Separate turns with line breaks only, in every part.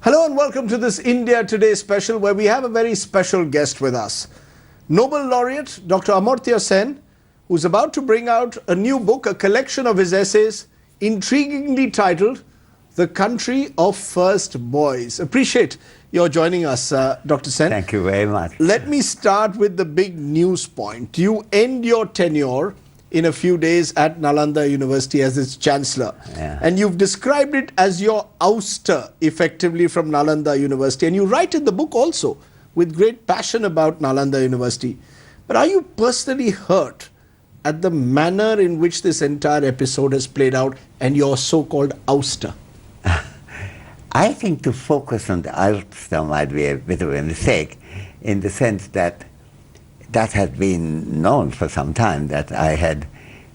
Hello and welcome to this India Today special where we have a very special guest with us. Nobel Laureate Dr. Amartya Sen, who's about to bring out a new book, a collection of his essays, intriguingly titled The Country of First Boys. Appreciate your joining us, Dr. Sen.
Thank you very much.
Let me start with the big news point. You end your tenure in a few days at Nalanda University as its chancellor.
Yeah.
And you've described it as your ouster, effectively, from Nalanda University. And you write in the book also with great passion about Nalanda University. But are you personally hurt at the manner in which this entire episode has played out and your so-called ouster?
I think to focus on the ouster might be a bit of a mistake, in the sense that that had been known for some time, that I had,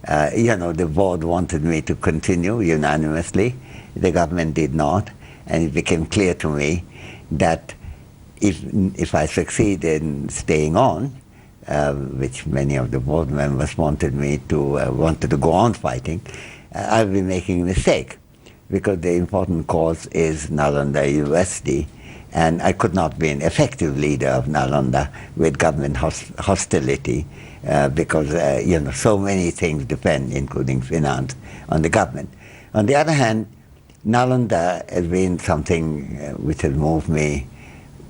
the board wanted me to continue unanimously. The government did not, and it became clear to me that if I succeed in staying on, which many of the board members wanted to go on fighting, I'll be making a mistake, because the important cause is Nalanda University. And I could not be an effective leader of Nalanda with government hostility because, so many things depend, including finance, on the government. On the other hand, Nalanda has been something which has moved me,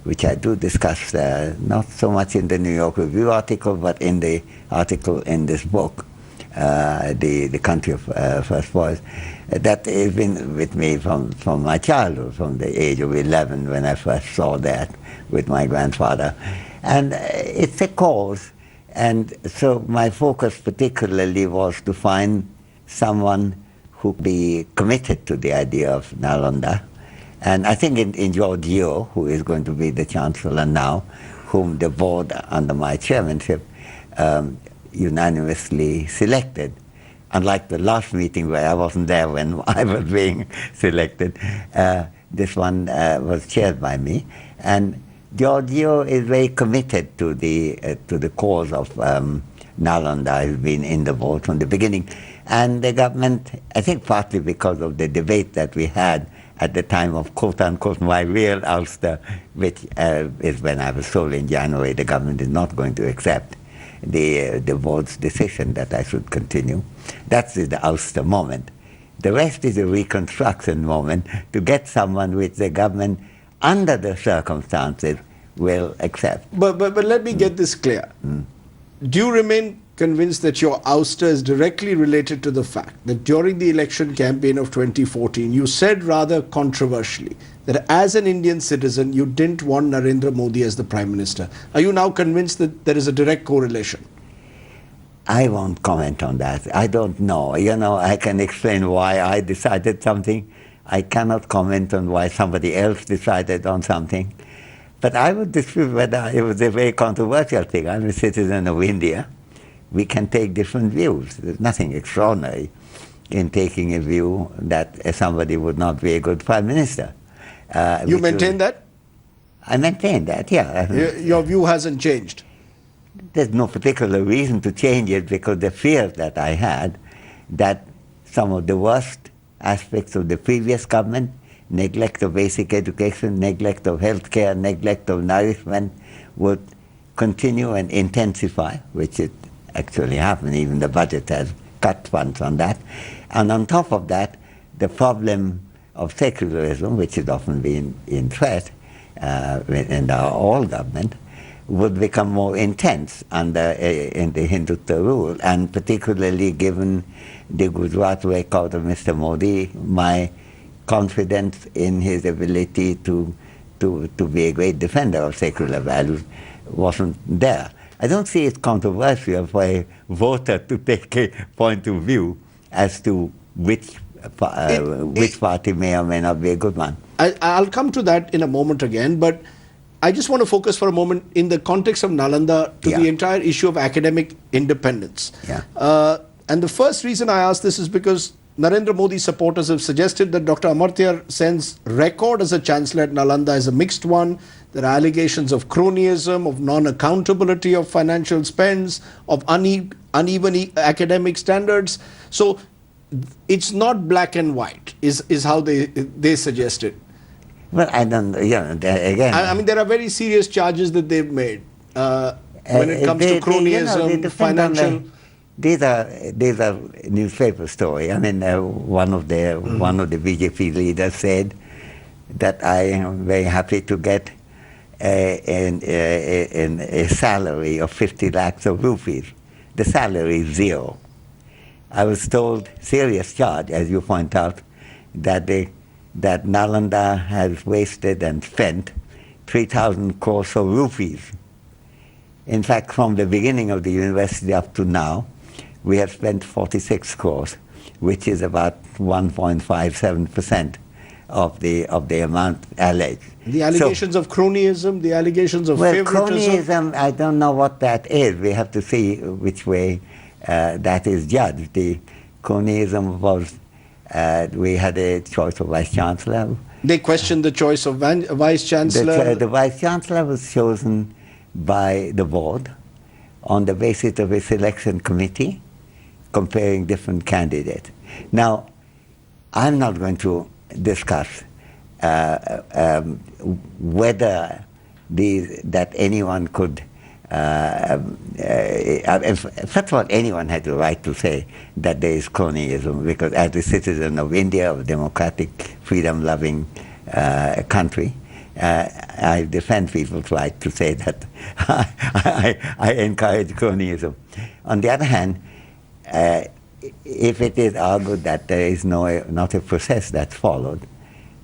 which I do discuss not so much in the New York Review article, but in the article in this book, the Country of First Boys, that has been with me from my childhood, from the age of 11 when I first saw that with my grandfather. And it's a cause, and so my focus particularly was to find someone who be committed to the idea of Nalanda. And I think in George Yeo, who is going to be the chancellor now, whom the board under my chairmanship unanimously selected. Unlike the last meeting where I wasn't there when I was being selected, this one was chaired by me. And Giorgio is very committed to the cause of Nalanda. He's been in the board from the beginning. And the government, I think partly because of the debate that we had at the time of quote-unquote my real ouster, which is when I was told in January the government is not going to accept the board's decision that I should continue. That's the ouster moment. The rest is a reconstruction moment to get someone which the government, under the circumstances, will accept.
But let me get this clear. Do you remain convinced that your ouster is directly related to the fact that during the election campaign of 2014, you said rather controversially that as an Indian citizen, you didn't want Narendra Modi as the Prime Minister? Are you now convinced that there is a direct correlation?
I won't comment on that. I don't know. I can explain why I decided something. I cannot comment on why somebody else decided on something. But I would dispute whether it was a very controversial thing. I'm a citizen of India. We can take different views. There's nothing extraordinary in taking a view that somebody would not be a good Prime Minister.
You maintain that?
I maintain that, yeah.
Your view hasn't changed?
There's no particular reason to change it, because the fear that I had that some of the worst aspects of the previous government, neglect of basic education, neglect of healthcare, neglect of nourishment, would continue and intensify, which it actually happened. Even the budget has cut funds on that. And on top of that, the problem of secularism, which has often been in threat in our old government, would become more intense in the Hindutva rule, and particularly given the Gujarat record of Mr. Modi, my confidence in his ability to be a great defender of secular values wasn't there. I don't see it controversial for a voter to take a point of view as to which party may or may not be a good one.
I'll come to that in a moment again, but I just want to focus for a moment in the context of Nalanda to the entire issue of academic independence. And the first reason I ask this is because Narendra Modi supporters have suggested that Dr. Amartya Sen's record as a chancellor at Nalanda is a mixed one. There are allegations of cronyism, of non-accountability of financial spends, of uneven academic standards. So it's not black and white, is how they suggested.
Well, I don't know, again.
I mean, there are very serious charges that they've made when it comes to cronyism, financial.
These are newspaper story. I mean, one of the BJP leaders said that I am very happy to get a salary of 50 lakhs of rupees. The salary is zero. I was told, serious charge, as you point out, that Nalanda has wasted and spent 3,000 crores of rupees. In fact, from the beginning of the university up to now, we have spent 46 crores, which is about 1.57% of the amount alleged.
The allegations of cronyism, the allegations of favoritism.
Cronyism, I don't know what that is. We have to see which way that is judged. The cronyism was, we had a choice of vice chancellor.
They questioned the choice of vice chancellor.
The vice chancellor was chosen by the board on the basis of a selection committee comparing different candidates. Now, I'm not going to discuss whether that anyone could, first of all, anyone had the right to say that there is cronyism, because as a citizen of India, of a democratic, freedom-loving country, I defend people's right to say that I encourage cronyism. On the other hand, if it is argued that there is not a process that's followed,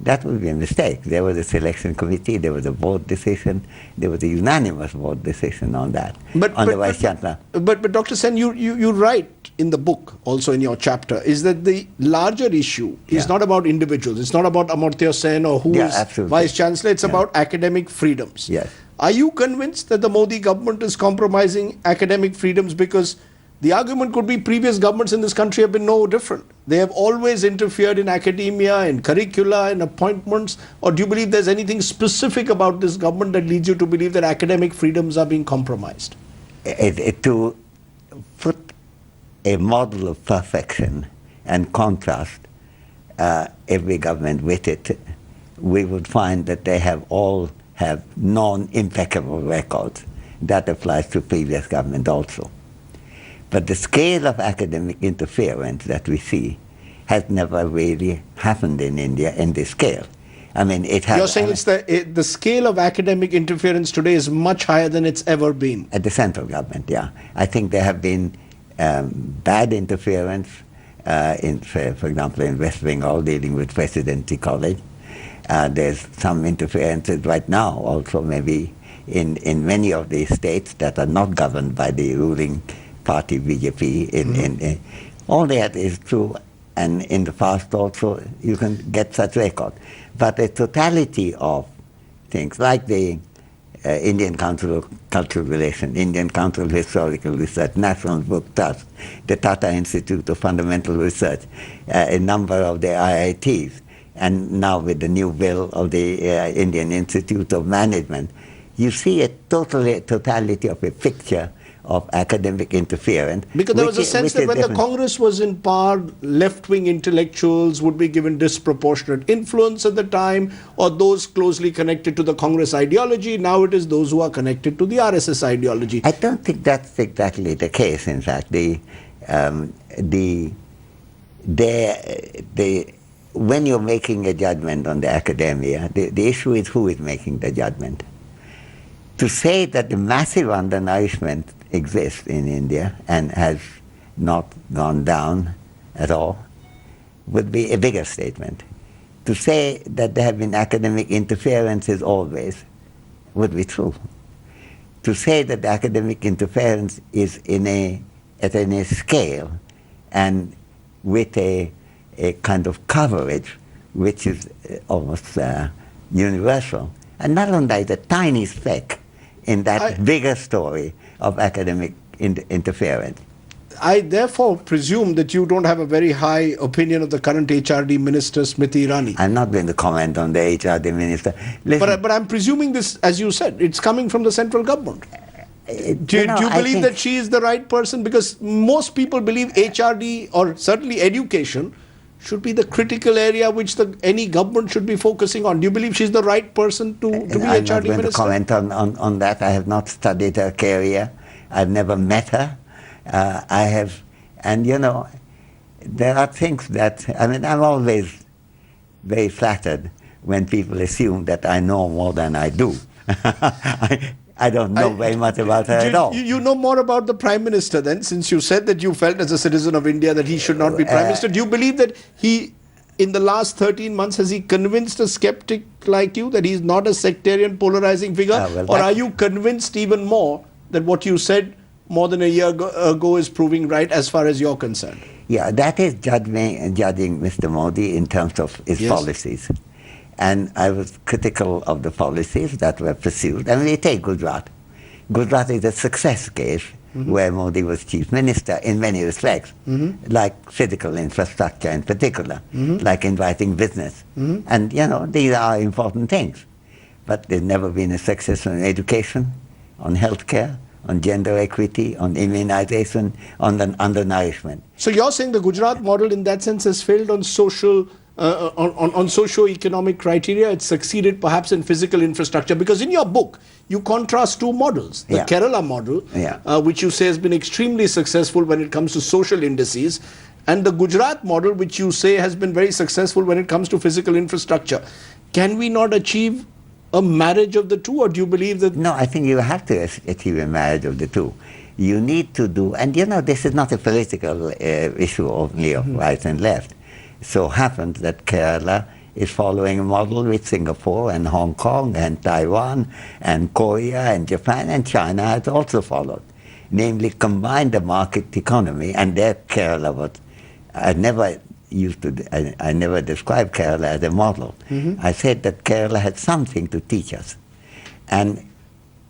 that would be a mistake. There was a selection committee, there was a board decision, there was a unanimous board decision on that, on the vice chancellor.
But Dr. Sen, you write in the book, also in your chapter, is that the larger issue is not about individuals. It's not about Amartya Sen or who is vice chancellor. It's about academic freedoms.
Yes.
Are you convinced that the Modi government is compromising academic freedoms? Because the argument could be previous governments in this country have been no different. They have always interfered in academia, in curricula, in appointments. Or do you believe there's anything specific about this government that leads you to believe that academic freedoms are being compromised?
To put a model of perfection and contrast every government with it, we would find that they all have non-impeccable records. That applies to previous government also. But the scale of academic interference that we see has never really happened in India in this scale. I mean, it has.
You're saying the scale of academic interference today is much higher than it's ever been?
At the central government, yeah. I think there have been bad interference, for example, in West Bengal dealing with Presidency College. There's some interferences right now also maybe in many of these states that are not governed by the ruling party BJP. All that is true, and in the past also you can get such record. But the totality of things like the Indian Council of Cultural Relations, Indian Council of Historical Research, National Book Trust, the Tata Institute of Fundamental Research, a number of the IITs, and now with the new bill of the Indian Institute of Management, you see a totality of a picture of academic interference.
Because there was a sense that when the Congress was in power, left-wing intellectuals would be given disproportionate influence at the time, or those closely connected to the Congress ideology. Now it is those who are connected to the RSS ideology.
I don't think that's exactly the case, in fact. When you're making a judgment on the academia, the issue is who is making the judgment. To say that the massive undernourishment exists in India and has not gone down at all would be a bigger statement. To say that there have been academic interferences always would be true. To say that the academic interference is at a scale and with a kind of coverage which is almost universal, and not only is a tiny speck in that bigger story of academic interference.
I therefore presume that you don't have a very high opinion of the current HRD minister, Smriti Irani.
I'm not going to comment on the HRD minister. Listen,
but I'm presuming this, as you said, it's coming from the central government. Do you believe that she is the right person? Because most people believe HRD, or certainly education, should be the critical area which any government should be focusing on? Do you believe she's the right person to be HRD minister?
I'm not going to comment on that. I have not studied her career. I've never met her. I have, and you know, there are things that, I mean, I'm always very flattered when people assume that I know more than I do. I don't know very much about her at all.
You know more about the Prime Minister then, since you said that you felt as a citizen of India that he should not be Prime Minister. Do you believe that he, in the last 13 months, has he convinced a skeptic like you that he's not a sectarian, polarizing figure? Or are you convinced even more that what you said more than a year ago is proving right as far as you're concerned?
Yeah, that is judging Mr. Modi in terms of his policies. And I was critical of the policies that were pursued. And we take Gujarat. Gujarat is a success case where Modi was chief minister in many respects, like physical infrastructure in particular, like inviting business. And, you know, these are important things. But there's never been a success on education, on healthcare, on gender equity, on immunization, on undernourishment.
So you're saying the Gujarat model in that sense has failed on social on socio-economic criteria. It succeeded perhaps in physical infrastructure, because in your book you contrast two models. The Kerala model, which you say has been extremely successful when it comes to social indices, and the Gujarat model, which you say has been very successful when it comes to physical infrastructure. Can we not achieve a marriage of the two, or do you believe that...
No, I think you have to achieve a marriage of the two. You need to do, and you know, this is not a political issue only of right and left. So happens that Kerala is following a model which Singapore and Hong Kong and Taiwan and Korea and Japan and China has also followed. Namely, combine the market economy, and there Kerala was, I never described Kerala as a model. I said that Kerala had something to teach us. And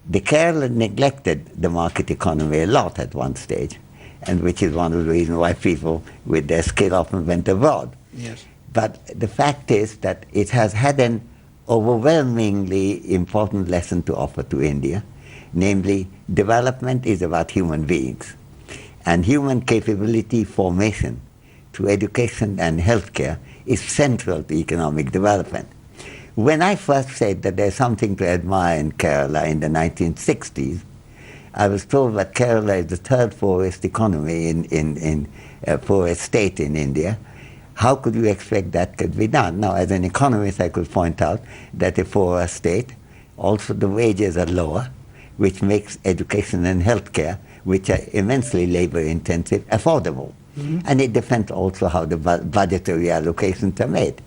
the Kerala neglected the market economy a lot at one stage, and which is one of the reasons why people with their skill often went abroad.
Yes.
But the fact is that it has had an overwhelmingly important lesson to offer to India, namely, development is about human beings, and human capability formation through education and healthcare is central to economic development. When I first said that there's something to admire in Kerala in the 1960s, I was told that Kerala is the third poorest economy poorest state in India. How could you expect that could be done? Now, as an economist, I could point out that a poorer state, also the wages are lower, which makes education and healthcare, which are immensely labor-intensive, affordable. And it depends also how the budgetary allocations are made.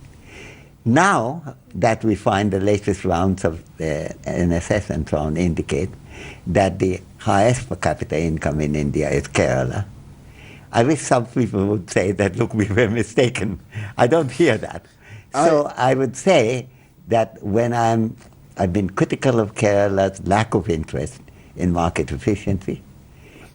Now that we find the latest rounds of NSS and so on indicate that the highest per capita income in India is Kerala, I wish some people would say that, look, we were mistaken. I don't hear that. So I would say that when I've been critical of Kerala's lack of interest in market efficiency,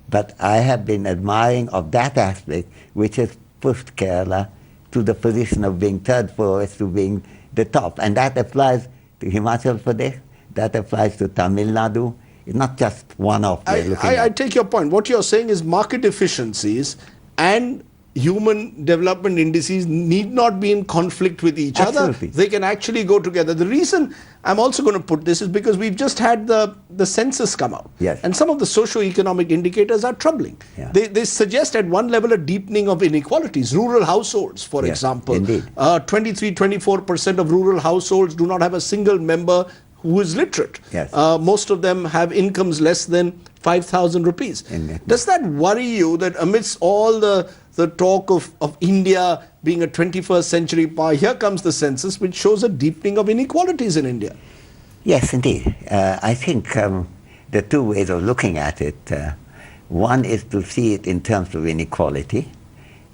but I have been admiring of that aspect which has pushed Kerala to the position of being third poorest to being the top. And that applies to Himachal Pradesh, that applies to Tamil Nadu. It's not just one-off.
I take your point. What you're saying is market efficiencies and human development indices need not be in conflict with each other. They can actually go together. The reason I'm also going to put this is because we've just had the census come out.
Yes.
And some of the socio-economic indicators are troubling.
Yeah.
They suggest at one level a deepening of inequalities. Rural households, for example.
Indeed.
23-24% of rural households do not have a single member who is literate.
Yes.
Most of them have incomes less than 5,000 rupees. Does that worry you that amidst all the talk of India being a 21st century power, here comes the census which shows a deepening of inequalities in India?
Yes, indeed. I think there are two ways of looking at it. One is to see it in terms of inequality,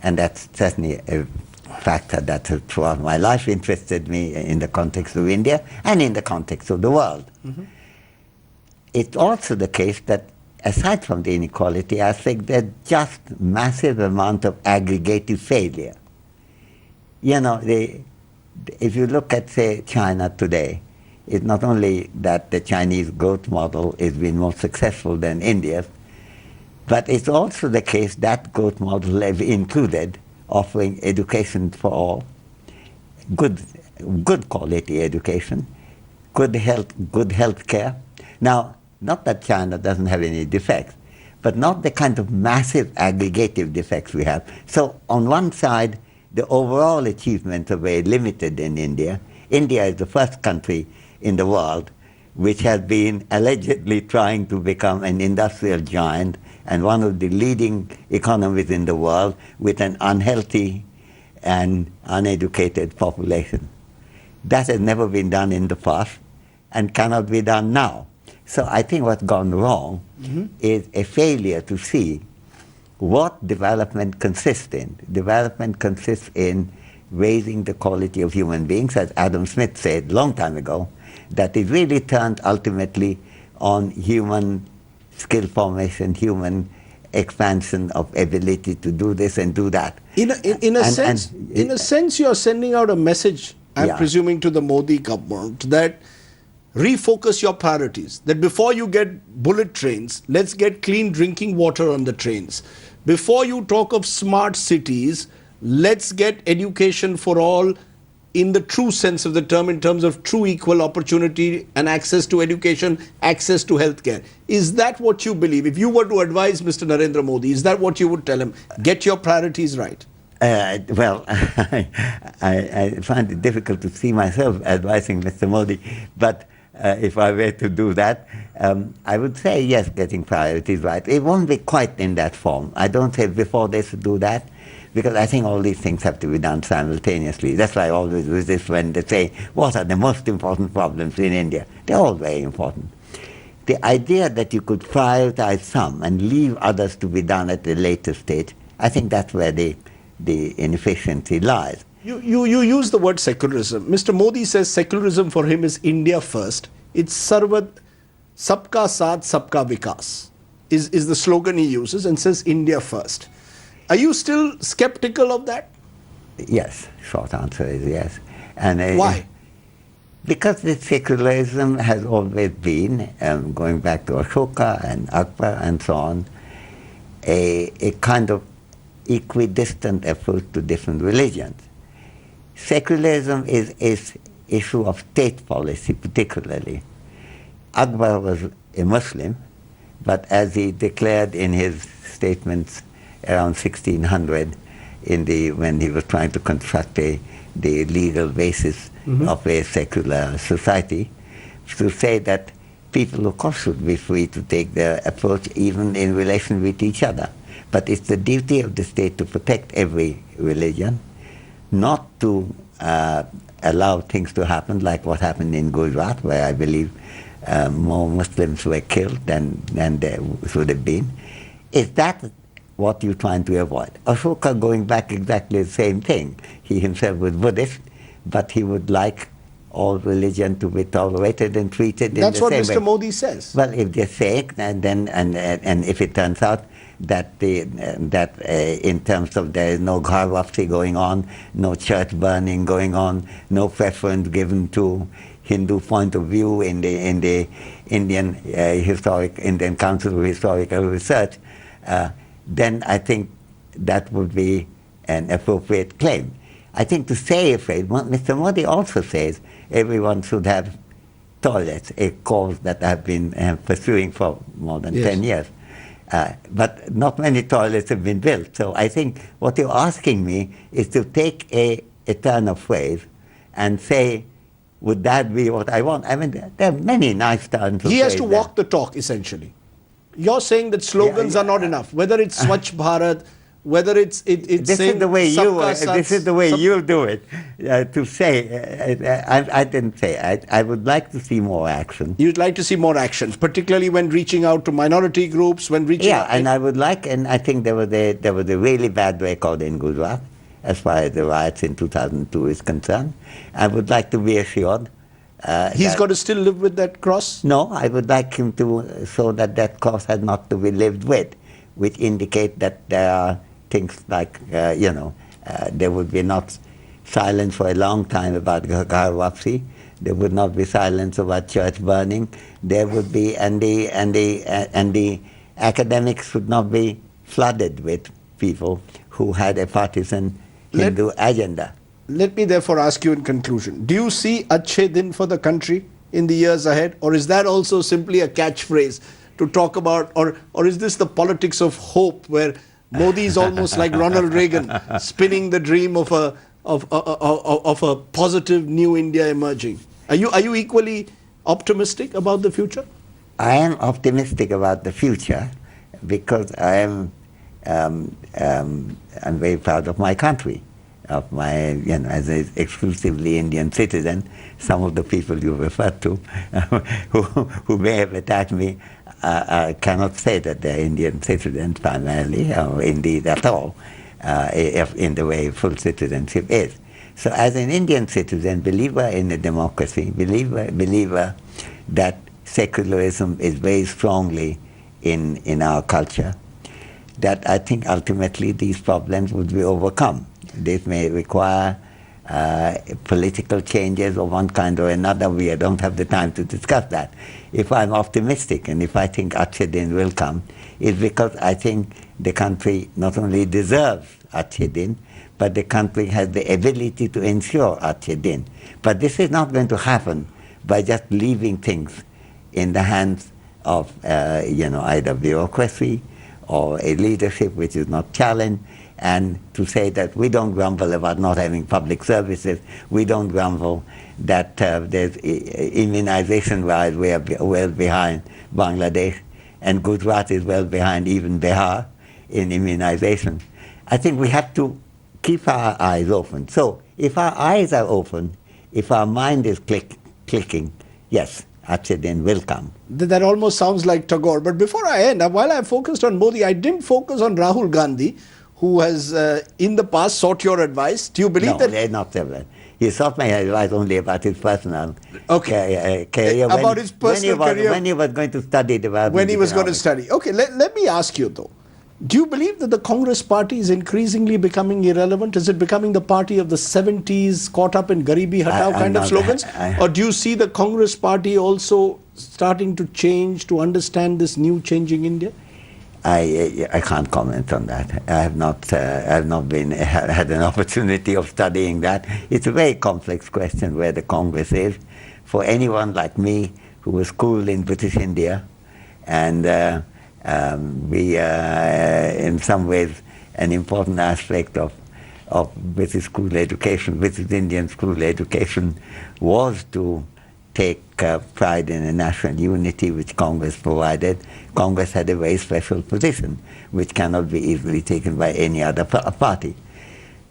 and that's certainly a factor that throughout my life interested me in the context of India and in the context of the world. It's also the case that aside from the inequality aspect, there's just massive amount of aggregative failure. You know, if you look at, say, China today, it's not only that the Chinese growth model has been more successful than India's, but it's also the case that growth model have included offering education for all, good quality education, good health care. Now, not that China doesn't have any defects, but not the kind of massive aggregative defects we have. So on one side, the overall achievements are very limited in India. India is the first country in the world which has been allegedly trying to become an industrial giant and one of the leading economies in the world with an unhealthy and uneducated population. That has never been done in the past and cannot be done now. So I think what's gone wrong is a failure to see what development consists in. Development consists in raising the quality of human beings, as Adam Smith said a long time ago, that it really turned ultimately on human skill formation, human expansion of ability to do this and do that.
In a sense, you're sending out a message, I'm presuming, to the Modi government that refocus your priorities. That before you get bullet trains, let's get clean drinking water on the trains. Before you talk of smart cities, let's get education for all in the true sense of the term, in terms of true equal opportunity and access to education, access to healthcare. Is that what you believe? If you were to advise Mr. Narendra Modi, is that what you would tell him? Get your priorities right.
Well, I find it difficult to see myself advising Mr. Modi, but if I were to do that, I would say yes, getting priorities right. It won't be quite in that form. I don't say before they should do that, because I think all these things have to be done simultaneously. That's why I always resist when they say, what are the most important problems in India? They're all very important. The idea that you could prioritize some and leave others to be done at a later stage, I think that's where the inefficiency lies.
You use the word secularism. Mr. Modi says secularism for him is India first. It's Sarvat, Sabka Saath, Sabka Vikas is the slogan he uses, and says India first. Are you still skeptical of that?
Yes, short answer is yes. And
why?
Because the secularism has always been, going back to Ashoka and Akbar and so on, a kind of equidistant approach to different religions. Secularism is an issue of state policy particularly. Akbar was a Muslim, but as he declared in his statements around 1600, when he was trying to construct the legal basis of a secular society, to say that people, of course, should be free to take their approach even in relation with each other. But it's the duty of the state to protect every religion, not to allow things to happen like what happened in Gujarat, where I believe more Muslims were killed than there should have been. Is that what you're trying to avoid? Ashoka, going back exactly the same thing. He himself was Buddhist, but he would like all religion to be tolerated and treated in the same way.
That's what Mr. Modi says.
Well, if they say it, and if it turns out that in terms of there is no Gharwapsi going on, no church burning going on, no preference given to Hindu point of view in the Indian Indian Council of Historical Research, then I think that would be an appropriate claim. I think to say afraid, Mr. Modi also says everyone should have toilets, a cause that I've been pursuing for more than 10 years. But not many toilets have been built. So I think what you're asking me is to take a turn of phrase and say, would that be what I want? I mean, there are many nice turns of phrase.
He has to walk the talk, essentially. You're saying that slogans are not enough, whether it's Swachh Bharat, whether it's
this is the way you do it. To say, I didn't say. I would like to see more action.
You'd like to see more action, particularly when reaching out to minority groups, when reaching out.
And I would like, and I think there was a really bad record in Gujarat as far as the riots in 2002 is concerned. I would like to be assured.
He's got to still live with that cross?
No, I would like him to show that cross has not to be lived with, which indicate that there are things like, there would be not silence for a long time about Gharwapsi. There would not be silence about church burning. There would be, and the academics would not be flooded with people who had a partisan Hindu agenda.
Let me therefore ask you in conclusion, do you see Achhe Din for the country in the years ahead, or is that also simply a catchphrase to talk about, or is this the politics of hope where Modi is almost like Ronald Reagan spinning the dream of a positive new India emerging? Are you equally optimistic about the future?
I am optimistic about the future because I'm very proud of my country, of my, as an exclusively Indian citizen. Some of the people you referred to who may have attacked me cannot say that they're Indian citizens primarily, or indeed at all, in the way full citizenship is. So as an Indian citizen, believer in a democracy, believer that secularism is very strongly in our culture, that I think ultimately these problems would be overcome. This may require political changes of one kind or another. We don't have the time to discuss that. If I'm optimistic and if I think Achhe Din will come, it's because I think the country not only deserves Achhe Din, but the country has the ability to ensure Achhe Din. But this is not going to happen by just leaving things in the hands of either bureaucracy or a leadership which is not challenged, and to say that we don't grumble about not having public services, we don't grumble that there's immunization-wise we are well behind Bangladesh, and Gujarat is well behind even Bihar in immunization. I think we have to keep our eyes open. So if our eyes are open, if our mind is clicking, yes, Achhe Din will come.
That almost sounds like Tagore. But before I end, while I focused on Modi, I didn't focus on Rahul Gandhi, who has in the past sought your advice. Do you believe that?
No, not ever. He sought my advice only about his personal career.
About his personal career.
When he was going to study development.
When he was going to study. Okay, let me ask you though. Do you believe that the Congress party is increasingly becoming irrelevant? Is it becoming the party of the 70s, caught up in Garibi Hatao kind of slogans? Or do you see the Congress party also starting to change, to understand this new changing India?
I can't comment on that. I have not had an opportunity of studying that. It's a very complex question where the Congress is. For anyone like me who was schooled in British India, and we in some ways an important aspect of British school education, British Indian school education, was to take pride in a national unity which Congress provided. Congress had a very special position which cannot be easily taken by any other party.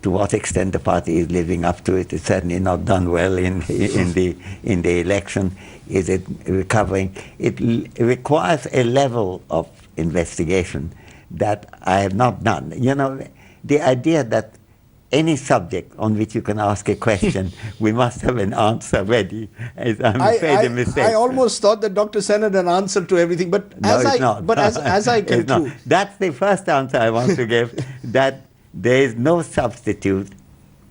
To what extent the party is living up to it is certainly not done well in the election. Is it recovering? It requires a level of investigation that I have not done. The idea that any subject on which you can ask a question, we must have an answer ready, is, I'm afraid, a mistake.
I almost thought that Dr. Sen had an answer to everything, but as I conclude.
That's the first answer I want to give, that there is no substitute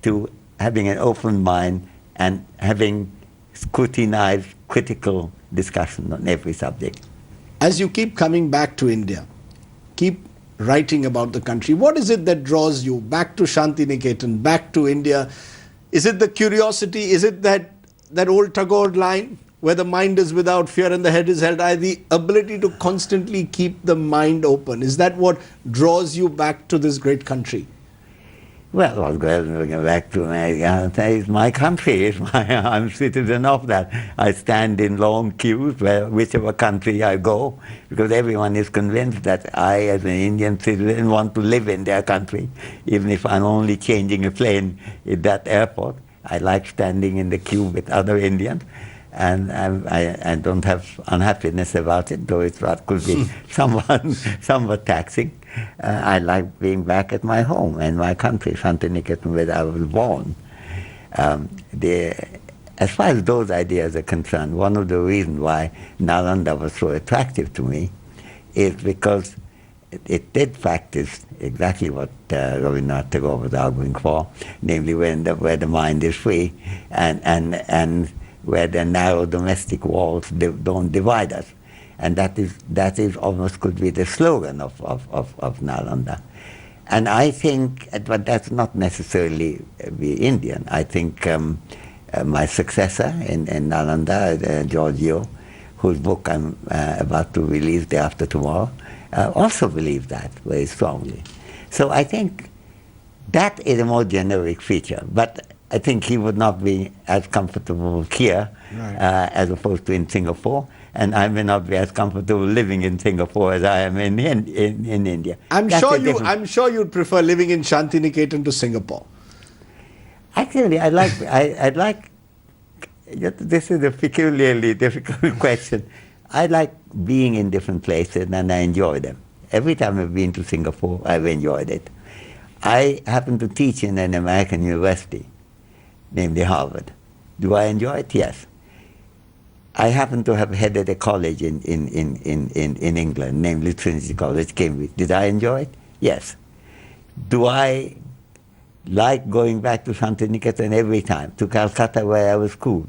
to having an open mind and having scrutinized, critical discussion on every subject.
As you keep coming back to India, keep writing about the country, what is it that draws you back to Shantiniketan, back to India? Is it the curiosity? Is it that old Tagore line, where the mind is without fear and the head is held high? The ability to constantly keep the mind open, is that what draws you back to this great country?
Well, I'll go back to it's my country. I'm citizen of that. I stand in long queues whichever country I go, because everyone is convinced that I, as an Indian citizen, want to live in their country, even if I'm only changing a plane at that airport. I like standing in the queue with other Indians, and I don't have unhappiness about it, though it could be somewhat taxing. I like being back at my home and my country, Shantiniketan, where I was born. As far as those ideas are concerned, one of the reasons why Nalanda was so attractive to me is because it did practice exactly what Rabindranath Tagore was arguing for, namely where the mind is free and where the narrow domestic walls don't divide us. And that is almost could be the slogan of Nalanda. And I think, but that's not necessarily be Indian. I think my successor in Nalanda, Giorgio, whose book I'm about to release day after tomorrow, also believed that very strongly. So I think that is a more generic feature, but I think he would not be as comfortable here as opposed to in Singapore, and I may not be as comfortable living in Singapore as I am in India.
I'm sure you'd prefer living in Shantiniketan to Singapore.
Actually, I'd like. This is a peculiarly difficult question. I like being in different places and I enjoy them. Every time I've been to Singapore, I've enjoyed it. I happen to teach in an American university, namely Harvard. Do I enjoy it? Yes. I happen to have headed a college in England, namely Trinity College, Cambridge. Did I enjoy it? Yes. Do I like going back to Shantiniketan every time, to Calcutta where I was schooled?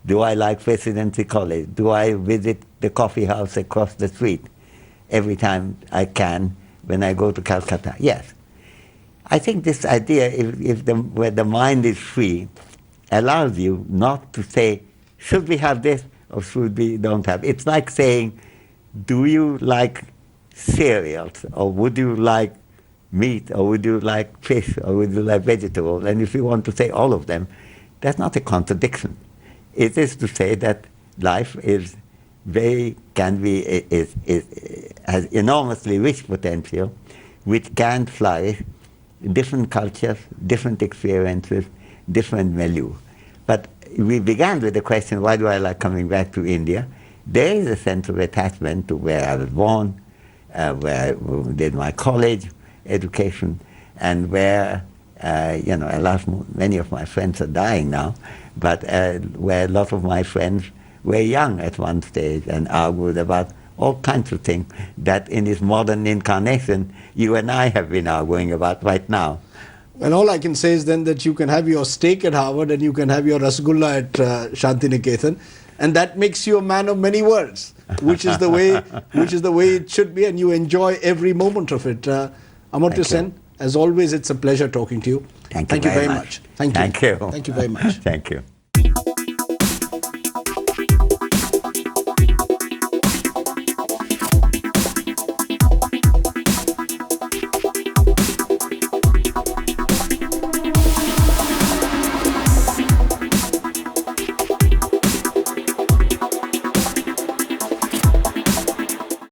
Do I like Presidency College? Do I visit the coffee house across the street every time I can when I go to Calcutta? Yes. I think this idea, where the mind is free, allows you not to say, should we have this or should we don't have? It's like saying, do you like cereals or would you like meat or would you like fish or would you like vegetables? And if you want to say all of them, that's not a contradiction. It is to say that life has enormously rich potential, which can flourish in different cultures, different experiences, different milieu. But we began with the question, why do I like coming back to India? There is a sense of attachment to where I was born, where I did my college education, and where, many of my friends are dying now, but where a lot of my friends were young at one stage and argued about all kinds of things that in its modern incarnation you and I have been arguing about right now.
And all I can say is then that you can have your steak at Harvard and you can have your rasgulla at Shantiniketan, and that makes you a man of many words, which is the way it should be, and you enjoy every moment of it. Amartya Sen, as always, it's a pleasure talking to you.
Thank you very much.
Thank you.
Thank you.
Thank you very much.
Thank you.